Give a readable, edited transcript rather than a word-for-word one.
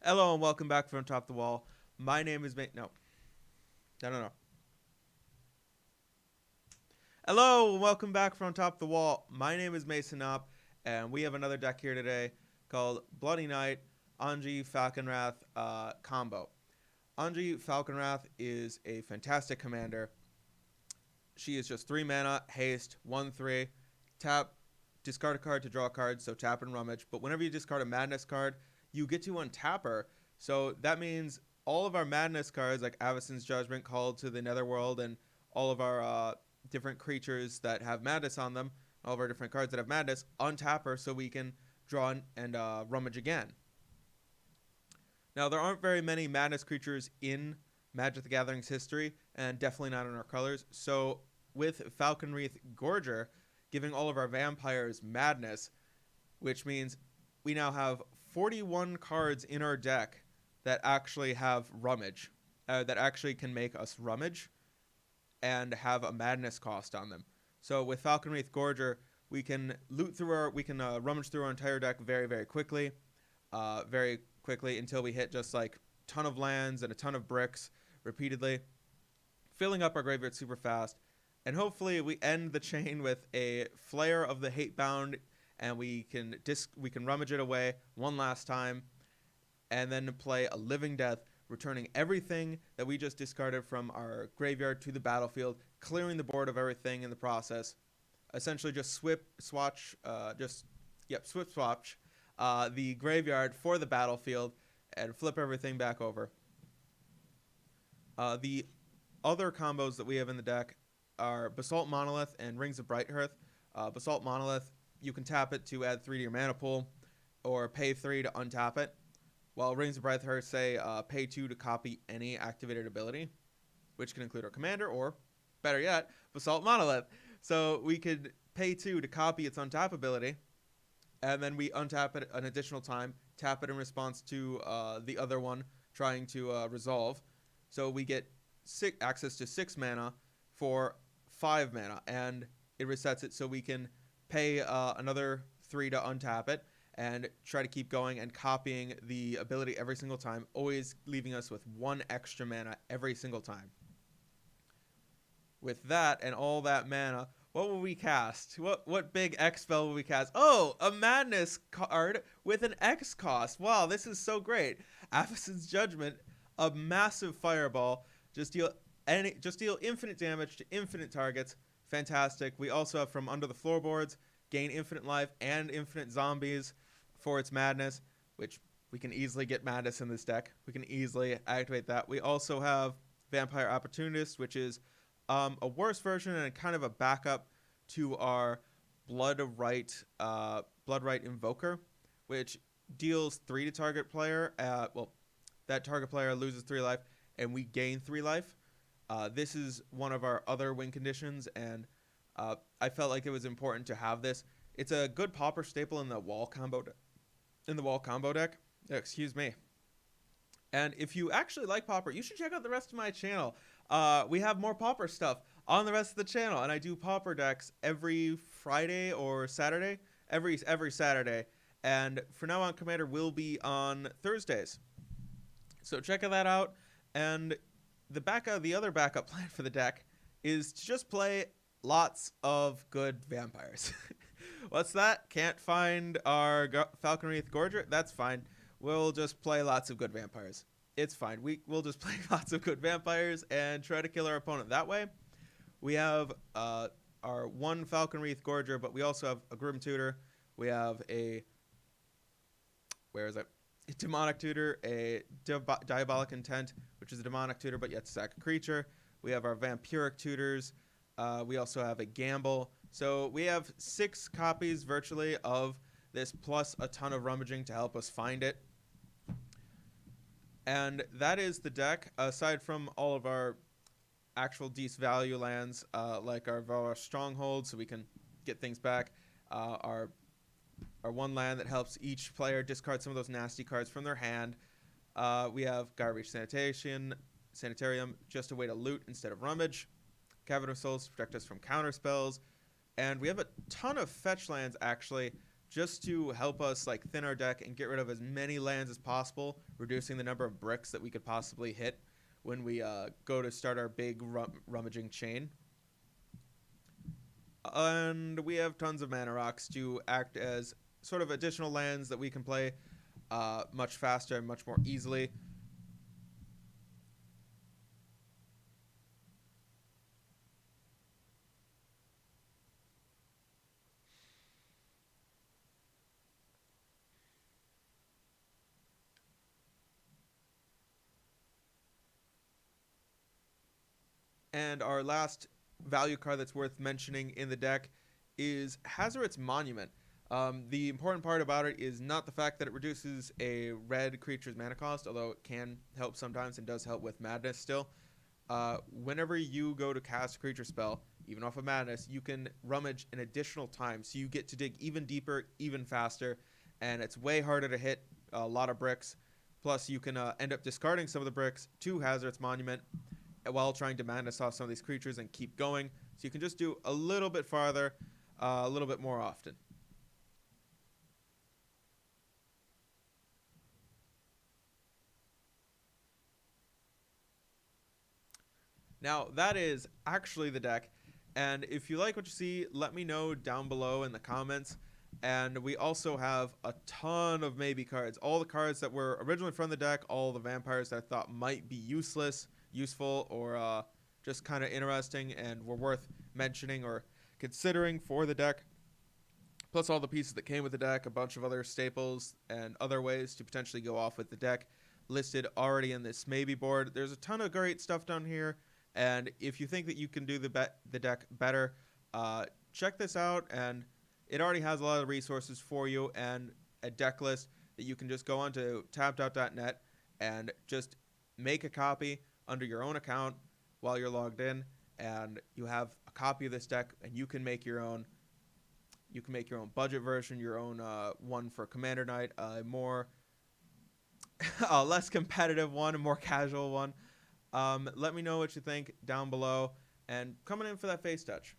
Hello and welcome back from Top the Wall. My name is No. Hello and welcome back from Top the Wall. My name is Mason Up, and we have another deck here today called Bloody Knight Anje Falkenrath combo. Anje Falkenrath is a fantastic commander. She is just 3 mana, haste, 1/3, tap, discard a card to draw a card, so tap and rummage. But whenever you discard a Madness card, you get to untap her. So that means all of our Madness cards, like Avacyn's Judgment, Call to the Netherworld, and all of our different creatures that have Madness on them, all of our different cards that have Madness, untap her so we can draw and rummage again. Now, there aren't very many Madness creatures in Magic the Gathering's history, and definitely not in our colors. So with Falkenrath Gorger giving all of our vampires Madness, which means we now have 41 cards in our deck that actually have rummage, that actually can make us rummage and have a Madness cost on them. So with Falkenrath Gorger, we can rummage through our entire deck very quickly, until we hit just like a ton of lands and a ton of bricks repeatedly, filling up our graveyard super fast. And hopefully we end the chain with a Flare of the Hatebound, and we can rummage it away one last time, and then play a Living Death, returning everything that we just discarded from our graveyard to the battlefield, clearing the board of everything in the process. Essentially, just switch the graveyard for the battlefield and flip everything back over. The other combos that we have in the deck are Basalt Monolith and Rings of Brighthearth. Basalt Monolith, you can tap it to add 3 to your mana pool, or pay 3 to untap it. While Rings of Brighthearth say pay 2 to copy any activated ability, which can include our commander, or better yet, Basalt Monolith. So we could pay 2 to copy its untap ability, and then we untap it an additional time, tap it in response to the other one trying to resolve. So we get access to 6 mana for 5 mana, and it resets it so we can pay another 3 to untap it and try to keep going and copying the ability every single time, always leaving us with 1 extra mana every single time. With that and all that mana, what will we cast? What big X spell will we cast? Oh, a Madness card with an X cost. Wow, this is so great. Avacyn's Judgment, a massive fireball. Just deal infinite damage to infinite targets. Fantastic. We also have from under the floorboards, gain infinite life and infinite zombies for its Madness, which we can easily get Madness in this deck. We can easily activate that. We also have Vampire Opportunist, which is a worse version and kind of a backup to our Bloodright Invoker, which deals 3 to target player. That target player loses 3 life, and we gain 3 life. This is one of our other win conditions, and I felt like it was important to have this. It's a good Pauper staple in the wall combo deck. Excuse me. And if you actually like Pauper, you should check out the rest of my channel. We have more Pauper stuff on the rest of the channel, and I do Pauper decks every Friday or Saturday, every Saturday. And for now on, Commander will be on Thursdays. So check that out. And the other backup plan for the deck is to just play lots of good vampires. What's that? Can't find our Falkenrath Gorger? That's fine. We'll just play lots of good vampires. It's fine. We'll just play lots of good vampires and try to kill our opponent that way. We have our one Falkenrath Gorger, but we also have a Grim Tutor. We have a Demonic Tutor, a Diabolic Intent, which is a Demonic Tutor, but yet sack a creature. We have our Vampiric Tutors. We also have a Gamble. So we have 6 copies virtually of this, plus a ton of rummaging to help us find it. And that is the deck, aside from all of our actual decent value lands, like our Valor Stronghold, so we can get things back. Our one land that helps each player discard some of those nasty cards from their hand. We have Garbage Sanitarium, just a way to loot instead of rummage. Cavern of Souls to protect us from counter spells. And we have a ton of fetch lands, actually, just to help us like thin our deck and get rid of as many lands as possible, reducing the number of bricks that we could possibly hit when we go to start our big rummaging chain. And we have tons of mana rocks to act as sort of additional lands that we can play much faster and much more easily. And our last value card that's worth mentioning in the deck is Hazoret's Monument. The important part about it is not the fact that it reduces a red creature's mana cost, although it can help sometimes and does help with Madness still. Whenever you go to cast a creature spell, even off of Madness, you can rummage an additional time, so you get to dig even deeper, even faster, and it's way harder to hit a lot of bricks. Plus, you can end up discarding some of the bricks to Hazoret's Monument while trying to Madness off some of these creatures and keep going. So you can just do a little bit farther, a little bit more often. Now, that is actually the deck. And if you like what you see, let me know down below in the comments. And we also have a ton of maybe cards. All the cards that were originally from the deck, all the vampires that I thought might be useful, or just kind of interesting and were worth mentioning or considering for the deck. Plus all the pieces that came with the deck, a bunch of other staples and other ways to potentially go off with the deck listed already in this maybe board. There's a ton of great stuff down here. And if you think that you can do the deck better, check this out. And it already has a lot of resources for you and a deck list that you can just go onto tapped.net and just make a copy under your own account while you're logged in, and you have a copy of this deck, and you can make your own. You can make your own budget version, your own one for Commander Night, a more a less competitive one, a more casual one. Let me know what you think down below, and coming in for that face touch.